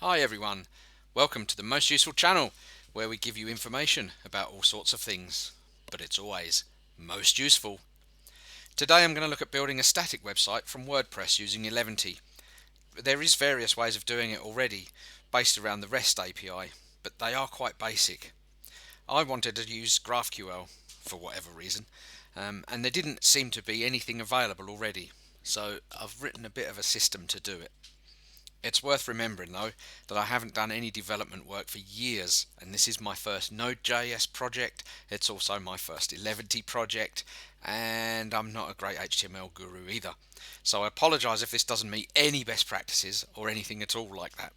Hi everyone, welcome to the Most Useful channel where we give you information about all sorts of things, but it's always most useful. Today I'm going to look at building a static website from WordPress using Eleventy. There is various ways of doing it already based around the REST API, but they are quite basic. I wanted to use GraphQL for whatever reason, and there didn't seem to be anything available already, so I've written a bit of a system to do it. It's worth remembering though that I haven't done any development work for years, and this is my first Node.js project. It's also my first Eleventy project, and I'm not a great HTML guru either. So I apologise if this doesn't meet any best practices or anything at all like that.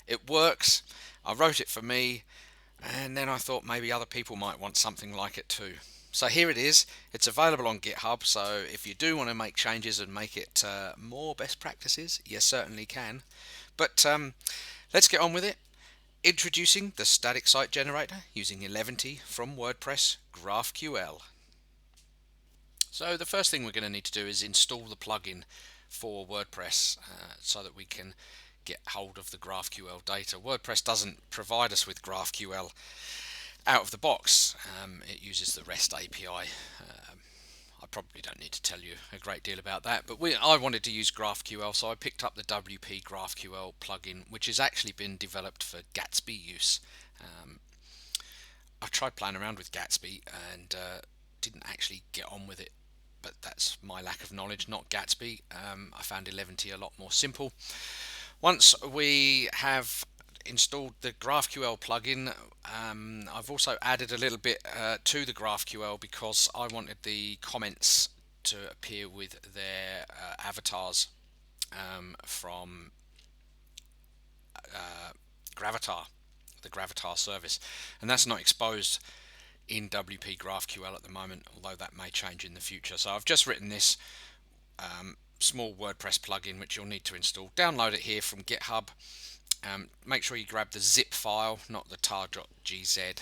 It works, I wrote it for me, and then I thought maybe other people might want something like it too. So here it is. It's available on GitHub, so if you do want to make changes and make it more best practices, you certainly can. But let's get on with it. Introducing the static site generator using Eleventy from WordPress GraphQL. So the first thing we're going to need to do is install the plugin for WordPress so that we can get hold of the GraphQL data. WordPress doesn't provide us with GraphQL out of the box. It uses the REST API. I probably don't need to tell you a great deal about that, but I wanted to use GraphQL, so I picked up the WPGraphQL plugin, which has actually been developed for Gatsby use. I've tried playing around with Gatsby and didn't actually get on with it, but that's my lack of knowledge, not Gatsby. I found Eleventy a lot more simple. Once we have installed the GraphQL plugin, I've also added a little bit to the GraphQL because I wanted the comments to appear with their avatars from Gravatar, the Gravatar service, and that's not exposed in WP GraphQL at the moment, although that may change in the future. So I've just written this small WordPress plugin which you'll need to install. Download it here from GitHub. Make sure you grab the zip file, not the tar.gz,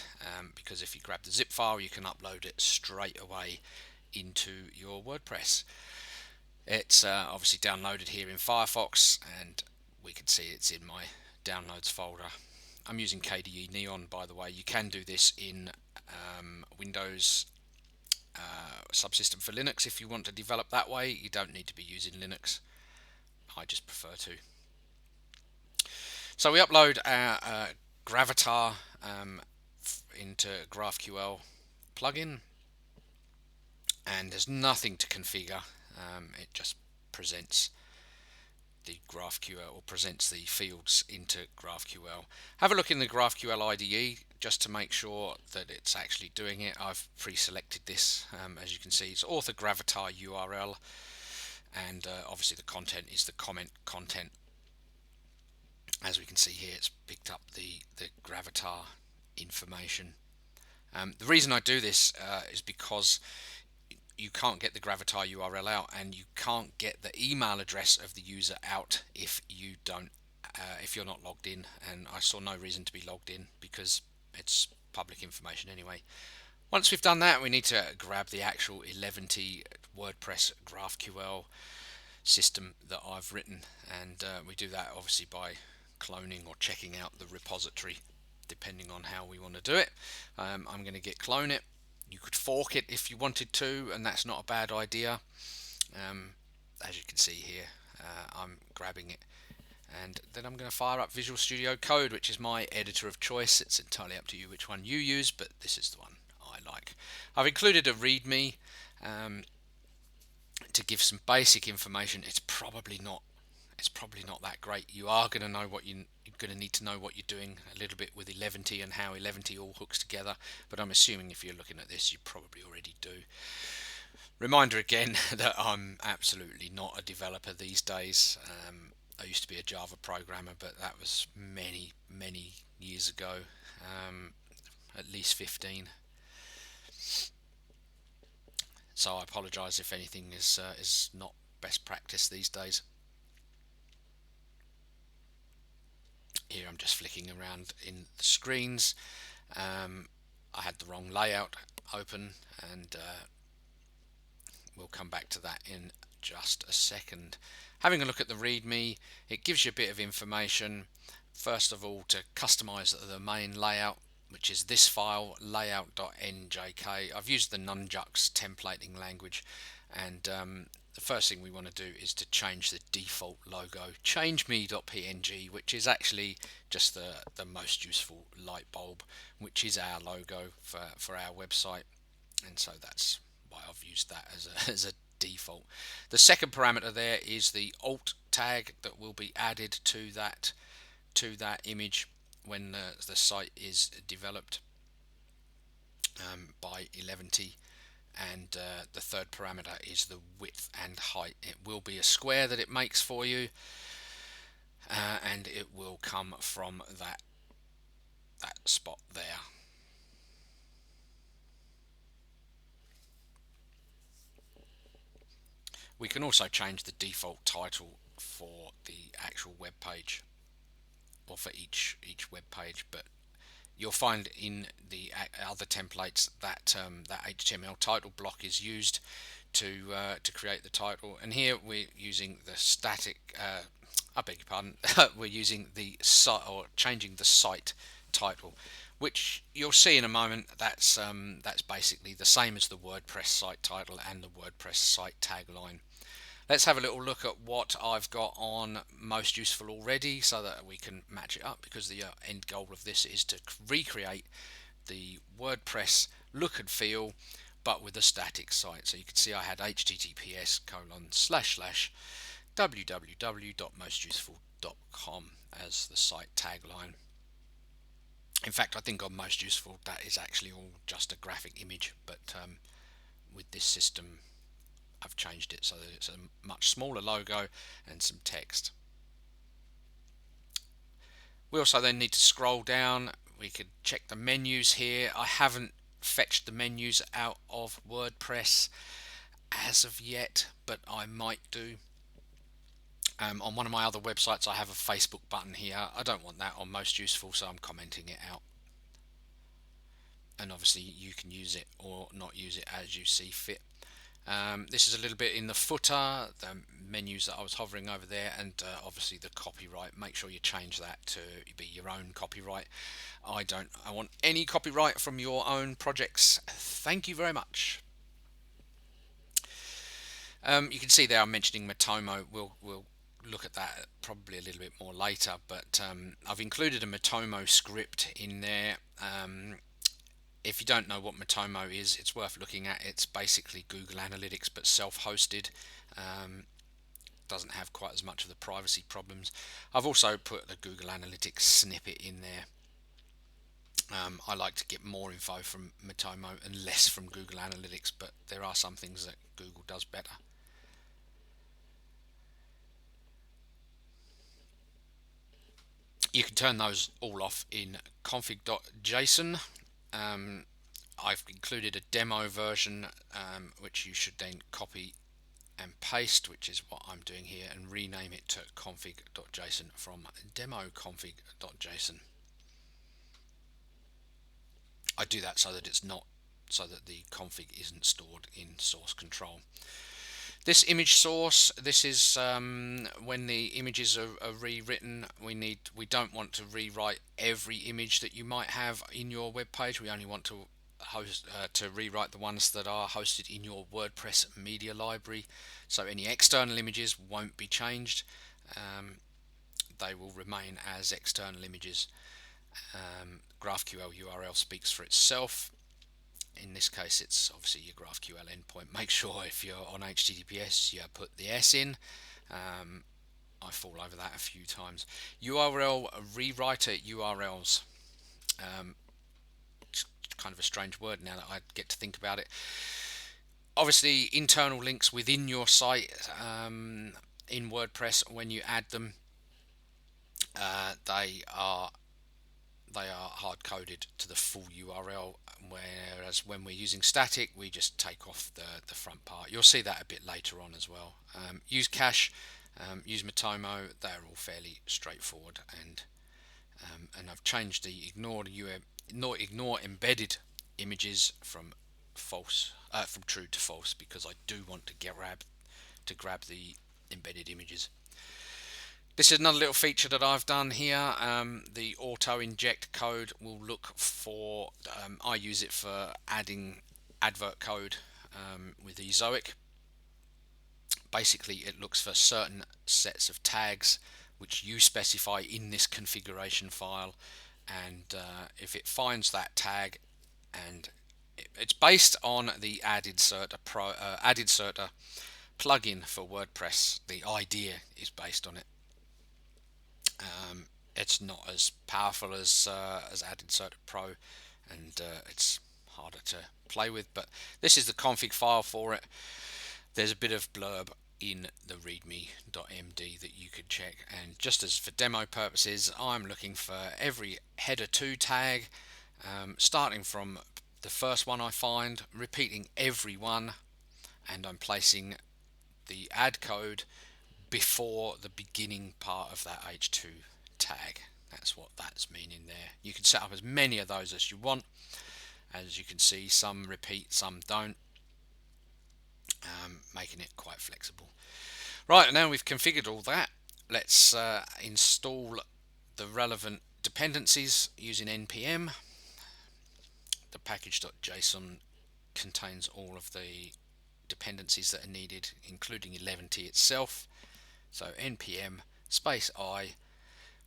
because if you grab the zip file you can upload it straight away into your WordPress. It's obviously downloaded here in Firefox, and we can see it's in my downloads folder. I'm using KDE Neon, by the way. You can do this in Windows subsystem for Linux if you want to develop that way. You don't need to be using Linux. I just prefer to. So we upload our Gravatar into GraphQL plugin, and there's nothing to configure. It just presents the GraphQL, or presents the fields into GraphQL. Have a look in the GraphQL IDE just to make sure that it's actually doing it. I've pre-selected this, as you can see. It's author Gravatar URL, and obviously the content is the comment content. As we can see here, it's picked up the Gravatar information. The reason I do this is because you can't get the Gravatar URL out, and you can't get the email address of the user out if you don't, if you're not logged in. And I saw no reason to be logged in because it's public information anyway. Once we've done that, we need to grab the actual Eleventy WordPress GraphQL system that I've written, and we do that obviously by cloning or checking out the repository, depending on how we want to do it. I'm going to git clone it. You could fork it if you wanted to, and that's not a bad idea. As you can see here, I'm grabbing it, and then I'm going to fire up Visual Studio Code, which is my editor of choice. It's entirely up to you which one you use, but this is the one I like. I've included a README to give some basic information. It's probably not that great. You are going to know what you're going to need to know what you're doing a little bit with Eleventy and how Eleventy all hooks together, but I'm assuming if you're looking at this you probably already do. Reminder again that I'm absolutely not a developer these days. I used to be a Java programmer, but that was many years ago, at least 15. So I apologise if anything is not best practice these days. Here I'm just flicking around in the screens. I had the wrong layout open, and we'll come back to that in just a second. Having a look at the README, it gives you a bit of information. first of all to customize the main layout, which is this file, layout.njk. I've used the Nunjux templating language, and the first thing we want to do is to change the default logo, changeme.png, which is actually just the most useful light bulb, which is our logo for our website, and so that's why I've used that as a default. The second parameter there is the alt tag that will be added to that image when the site is developed by Eleventy. And the third parameter is the width and height. It will be a square that it makes for you, and it will come from that spot there. We can also change the default title for the actual web page, or for each web page, but you'll find in the other templates that that HTML title block is used to create the title. And here we're using the static. I beg your pardon. We're using the site, or changing the site title, which you'll see in a moment. That's basically the same as the WordPress site title and the WordPress site tagline. Let's have a little look at what I've got on Most Useful already, so that we can match it up, because the end goal of this is to recreate the WordPress look and feel, but with a static site. So you can see I had https://www.mostuseful.com as the site tagline. In fact, I think on Most Useful that is actually all just a graphic image, but with this system I've changed it so that it's a much smaller logo and some text. We also then need to scroll down. We could check the menus here. I haven't fetched the menus out of WordPress as of yet, but I might do. On one of my other websites I have a Facebook button here. I don't want that on Most Useful, so I'm commenting it out. And obviously you can use it or not use it as you see fit. This is a little bit in the footer, the menus that I was hovering over there, and obviously the copyright. Make sure you change that to be your own copyright. I want any copyright from your own projects. Thank you very much. You can see there I'm mentioning Matomo. We'll look at that probably a little bit more later, but I've included a Matomo script in there. If you don't know what Matomo is, it's worth looking at. It's basically Google Analytics but self-hosted. Doesn't have quite as much of the privacy problems. I've also put a Google Analytics snippet in there. I like to get more info from Matomo and less from Google Analytics, but there are some things that Google does better. You can turn those all off in config.json. I've included a demo version, which you should then copy and paste, which is what I'm doing here, and rename it to config.json from democonfig.json. I do that so that the config isn't stored in source control. This image source, this is when the images are rewritten. We don't want to rewrite every image that you might have in your web page. We only want to rewrite the ones that are hosted in your WordPress media library. So any external images won't be changed. They will remain as external images. GraphQL URL speaks for itself. In this case, it's obviously your GraphQL endpoint. Make sure if you're on HTTPS you put the S in. I fall over that a few times. URL rewriter URLs. It's kind of a strange word now that I get to think about it. Obviously, internal links within your site in WordPress, when you add them, they are hard-coded to the full URL, whereas when we're using static we just take off the front part. You'll see that a bit later on as well. Use cache, use Matomo. They're all fairly straightforward, and I've changed the ignore embedded images from true to false, because I do want to grab the embedded images. This is another little feature that I've done here. The auto inject code will look for, I use it for adding advert code with Ezoic. Basically, it looks for certain sets of tags which you specify in this configuration file, and if it finds that tag, and it's based on the Add Inserter plugin for WordPress. The idea is based on it. It's not as powerful as Add Inserter Pro, and it's harder to play with. But this is the config file for it. There's a bit of blurb in the readme.md that you could check. And just as for demo purposes, I'm looking for every header 2 tag, starting from the first one I find, repeating every one, and I'm placing the add code before the beginning part of that h2 tag. That's what that's meaning there. You can set up as many of those as you want. As you can see, some repeat, some don't, making it quite flexible. Right, now we've configured all that, let's install the relevant dependencies using npm. The package.json contains all of the dependencies that are needed, including Eleventy itself. So npm space I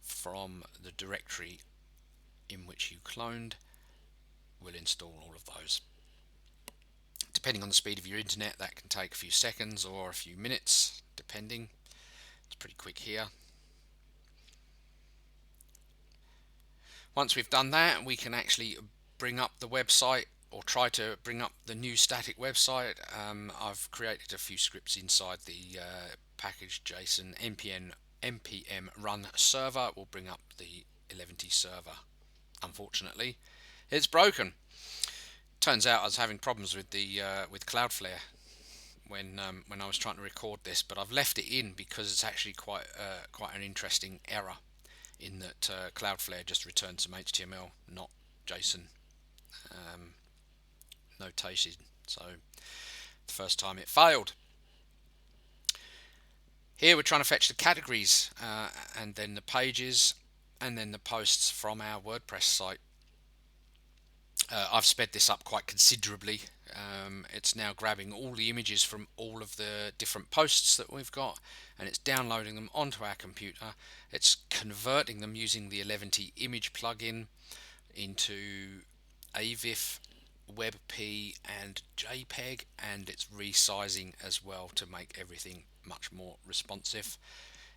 from the directory in which you cloned will install all of those. Depending on the speed of your internet, that can take a few seconds or a few minutes, depending. It's pretty quick here. Once we've done that, we can actually bring up the website, or try to bring up the new static website. I've created a few scripts inside the package JSON. npm run server will bring up the Eleventy server. Unfortunately, it's broken. Turns out I was having problems with the with Cloudflare when I was trying to record this, but I've left it in because it's actually quite an interesting error, in that Cloudflare just returns some HTML, not JSON notation. So the first time it failed. Here we're trying to fetch the categories and then the pages and then the posts from our WordPress site. I've sped this up quite considerably. It's now grabbing all the images from all of the different posts that we've got, and it's downloading them onto our computer. It's converting them using the Eleventy image plugin into AVIF, WebP and JPEG, and it's resizing as well to make everything much more responsive.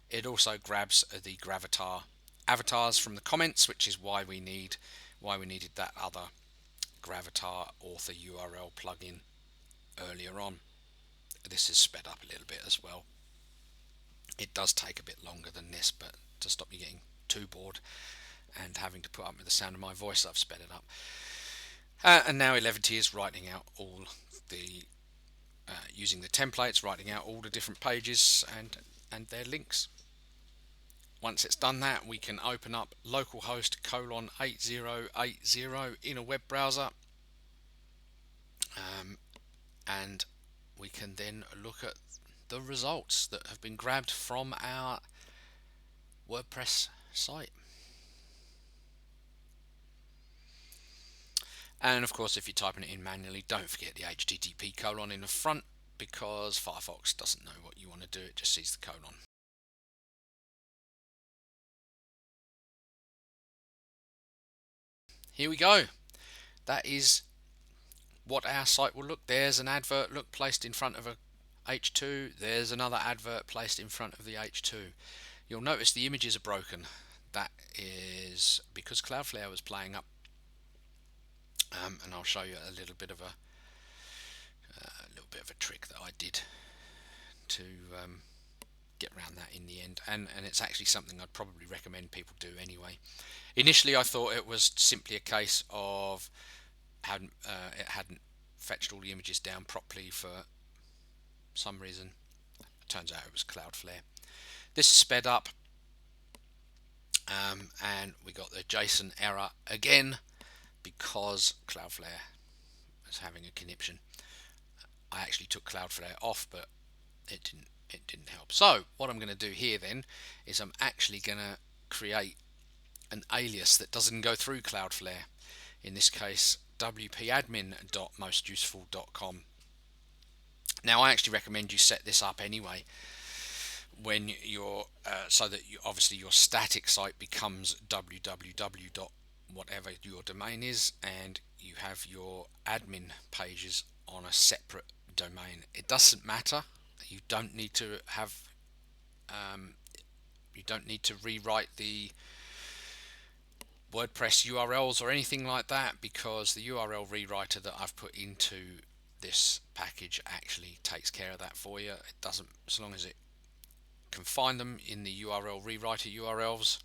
It also grabs the Gravatar avatars from the comments, which is why we needed that other Gravatar author URL plugin earlier on. This is sped up a little bit as well. It does take a bit longer than this, but to stop you getting too bored and having to put up with the sound of my voice, I've sped it up. And now Eleventy is writing out all the using the templates, writing out all the different pages and their links. Once it's done that, we can open up localhost :8080 in a web browser, and we can then look at the results that have been grabbed from our WordPress site. And of course, if you're typing it in manually, don't forget the http : in the front, because Firefox doesn't know what you want to do, it just sees the colon. Here we go. That is what our site will look. There's an advert placed in front of a h2. There's another advert placed in front of the h2. You'll notice the images are broken. That is because Cloudflare was playing up. And I'll show you a little bit of a trick that I did to get around that in the end, and it's actually something I'd probably recommend people do anyway. Initially I thought it was simply a case of it hadn't fetched all the images down properly for some reason. It turns out it was Cloudflare. This is sped up, and we got the JSON error again because Cloudflare is having a conniption. I actually took Cloudflare off, but it didn't it didn't help. So what I'm going to do here then is I'm actually going to create an alias that doesn't go through Cloudflare. In this case, wpadmin.mostuseful.com. Now I actually recommend you set this up anyway when you're so that obviously your static site becomes www. whatever your domain is, and you have your admin pages on a separate domain. It doesn't matter. You don't need to have you don't need to rewrite the WordPress URLs or anything like that, because the URL rewriter that I've put into this package actually takes care of that for you. It doesn't, as long as it can find them in the URL rewriter URLs,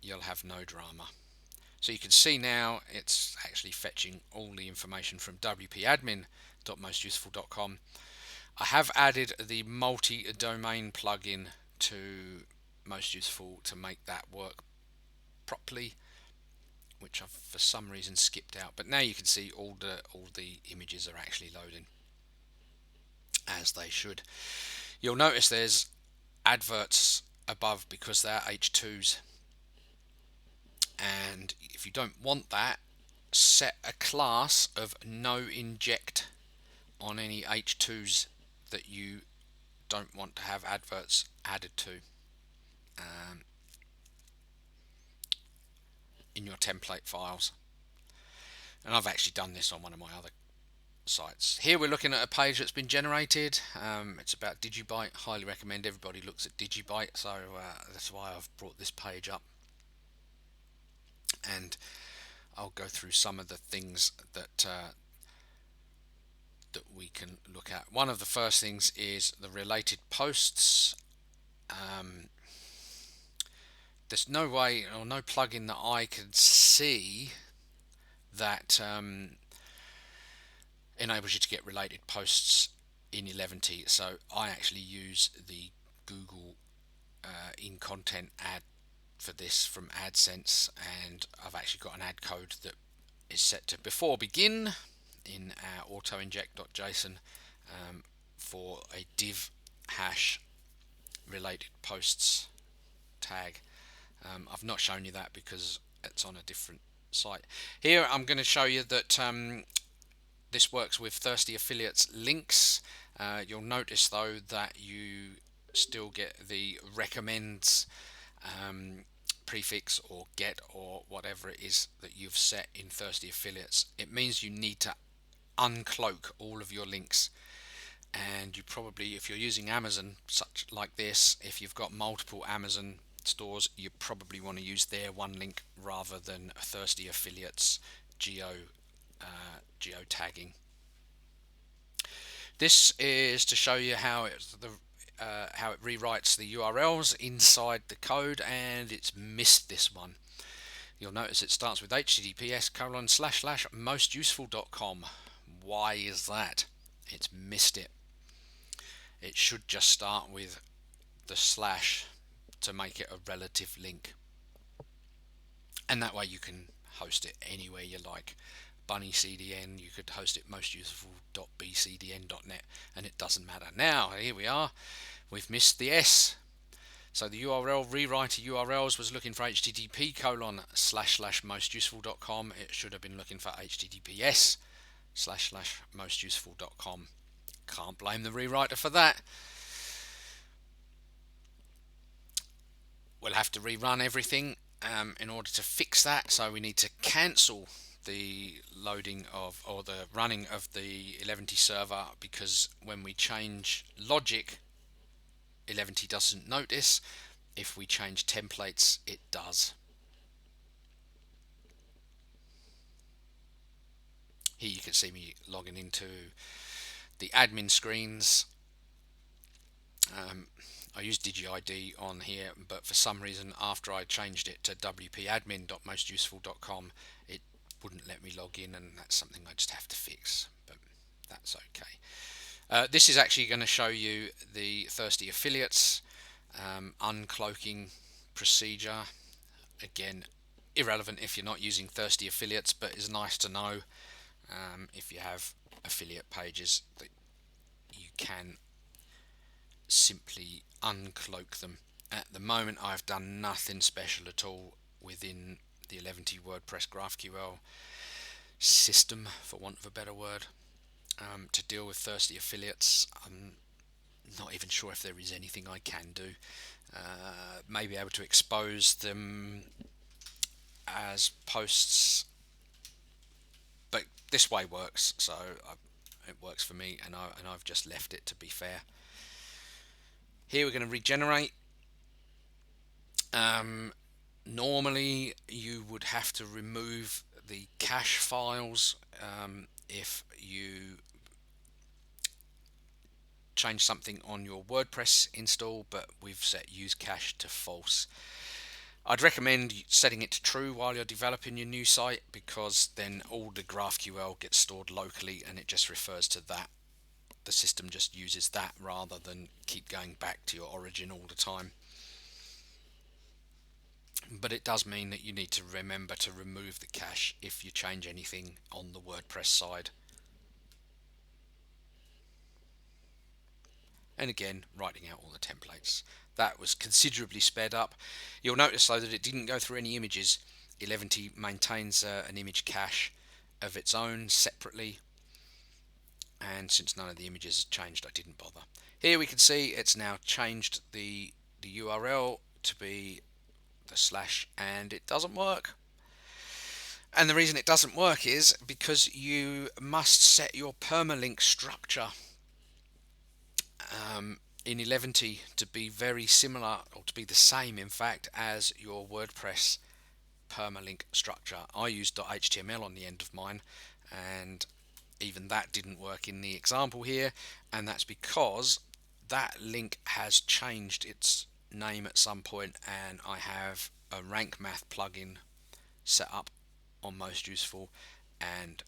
you'll have no drama. So you can see now it's actually fetching all the information from wpadmin.mostuseful.com. I have added the multi-domain plugin to Most Useful to make that work properly, which I've for some reason skipped out. But now you can see all the images are actually loading as they should. You'll notice there's adverts above because they're H2s. And if you don't want that, set a class of no inject on any H2s that you don't want to have adverts added to in your template files. And I've actually done this on one of my other sites. Here we're looking at a page that's been generated. It's about Digibyte. Highly recommend everybody looks at Digibyte, so that's why I've brought this page up. And I'll go through some of the things that that we can look at. One of the first things is the related posts. There's no way or no plugin that I can see that enables you to get related posts in Eleventy. So I actually use the Google in content ad for this from AdSense, and I've actually got an ad code that is set to before begin in our autoinject.json for a div hash related posts tag. I've not shown you that because it's on a different site. Here I'm going to show you that this works with Thirsty Affiliates links. You'll notice though that you still get the recommends prefix or get or whatever it is that you've set in Thirsty Affiliates. It means you need to uncloak all of your links, and you probably, if you're using Amazon such like this, if you've got multiple Amazon stores, you probably want to use their one link rather than Thirsty Affiliates geo tagging. This is to show you how it rewrites the URLs inside the code, and it's missed this one. You'll notice it starts with https://mostuseful.com. Why is that? It's missed it. It should just start with the slash to make it a relative link, and that way you can host it anywhere you like. Bunny CDN, you could host it mostuseful.bcdn.net, and it doesn't matter. Now here we are, we've missed the S. So the URL rewriter URLs was looking for http://mostuseful.com. It should have been looking for https://mostuseful.com. Can't blame the rewriter for that. We'll have to rerun everything in order to fix that. So we need to cancel the loading of or the running of the Eleventy server, because when we change logic, Eleventy doesn't notice. If we change templates, it does. Here you can see me logging into the admin screens. I use DigiID on here, but for some reason after I changed it to wpadmin.mostuseful.com, it wouldn't let me log in, and that's something I just have to fix, but that's okay. This is actually going to show you the Thirsty Affiliates uncloaking procedure. Again, irrelevant if you're not using Thirsty Affiliates, but it's nice to know if you have affiliate pages that you can simply uncloak them. At the moment, I've done nothing special at all within the Eleventy WordPress GraphQL system, for want of a better word, to deal with thirsty affiliates. I'm not even sure if there is anything I can do. Maybe able to expose them as posts, but this way works, so it works for me, and I've just left it, to be fair. Here we're going to regenerate. Normally you would have to remove the cache files if you change something on your WordPress install, but we've set use cache to false. I'd recommend setting it to true while you're developing your new site, because then all the GraphQL gets stored locally and it just refers to that. The system just uses that rather than keep going back to your origin all the time. But it does mean that you need to remember to remove the cache if you change anything on the WordPress side. And again, writing out all the templates. That was considerably sped up. You'll notice though that it didn't go through any images. Eleventy maintains an image cache of its own separately, and since none of the images changed, I didn't bother. Here we can see it's now changed the URL to be the slash, and it doesn't work. And the reason it doesn't work is because you must set your permalink structure in Eleventy to be very similar, or to be the same in fact, as your WordPress permalink structure. I used .html on the end of mine, and even that didn't work in the example here, and that's because that link has changed its name at some point, and I have a rank math plugin set up on Most Useful, and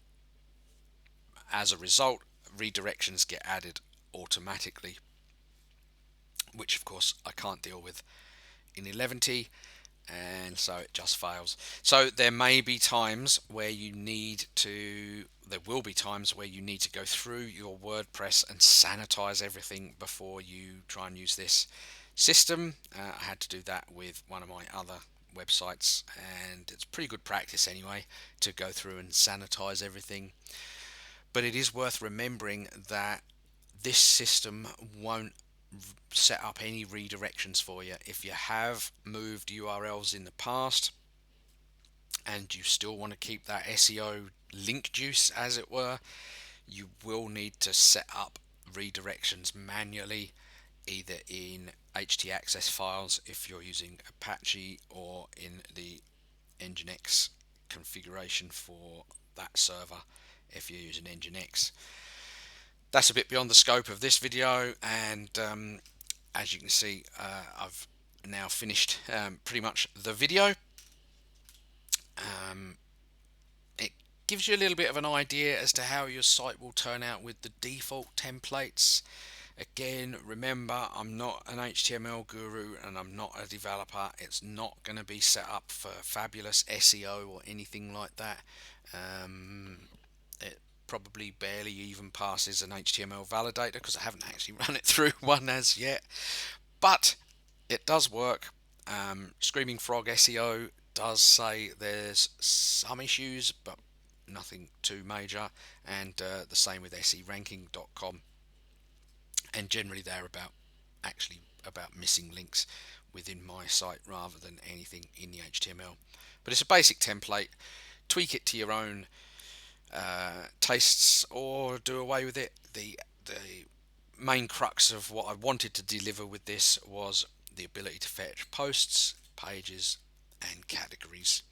as a result redirections get added automatically, which of course I can't deal with in Eleventy, and so it just fails. So there may be times where you need to, there will be times where you need to go through your WordPress and sanitize everything before you try and use this system. I had to do that with one of my other websites, and it's pretty good practice anyway to go through and sanitize everything. But it is worth remembering that this system won't set up any redirections for you. If you have moved URLs in the past and you still want to keep that SEO link juice, as it were, you will need to set up redirections manually, either in htaccess files if you're using Apache, or in the Nginx configuration for that server if you're using Nginx. That's a bit beyond the scope of this video, and as you can see, I've now finished pretty much the video. It gives you a little bit of an idea as to how your site will turn out with the default templates. Again, remember, I'm not an HTML guru and I'm not a developer. It's not going to be set up for fabulous SEO or anything like that. It probably barely even passes an HTML validator, because I haven't actually run it through one as yet, but it does work. Screaming Frog SEO does say there's some issues, but nothing too major, and the same with seranking.com, and generally they're about missing links within my site rather than anything in the HTML. But it's a basic template. Tweak it to your own tastes, or do away with it. The main crux of what I wanted to deliver with this was the ability to fetch posts, pages and categories,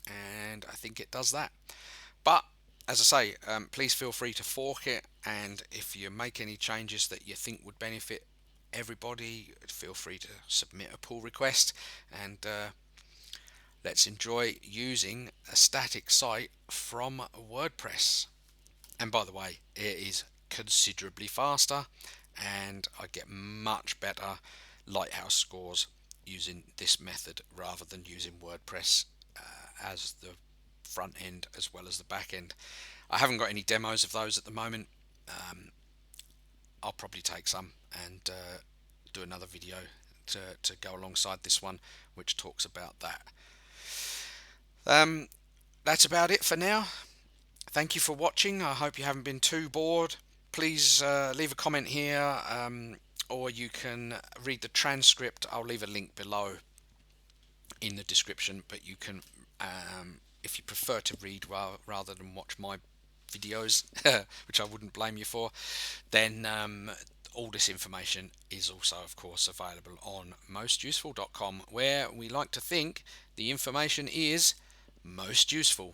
and I think it does that. But as I say, please feel free to fork it, and if you make any changes that you think would benefit everybody, feel free to submit a pull request, and let's enjoy using a static site from WordPress. And by the way, it is considerably faster, and I get much better Lighthouse scores using this method rather than using WordPress as the front end as well as the back end. I haven't got any demos of those at the moment. I'll probably take some and do another video to go alongside this one, which talks about that. That's about it for now. Thank you for watching. I hope you haven't been too bored. Please leave a comment here, or you can read the transcript. I'll leave a link below in the description, but you can, if you prefer to read rather than watch my videos, which I wouldn't blame you for, then all this information is also, of course, available on mostuseful.com, where we like to think the information is most useful.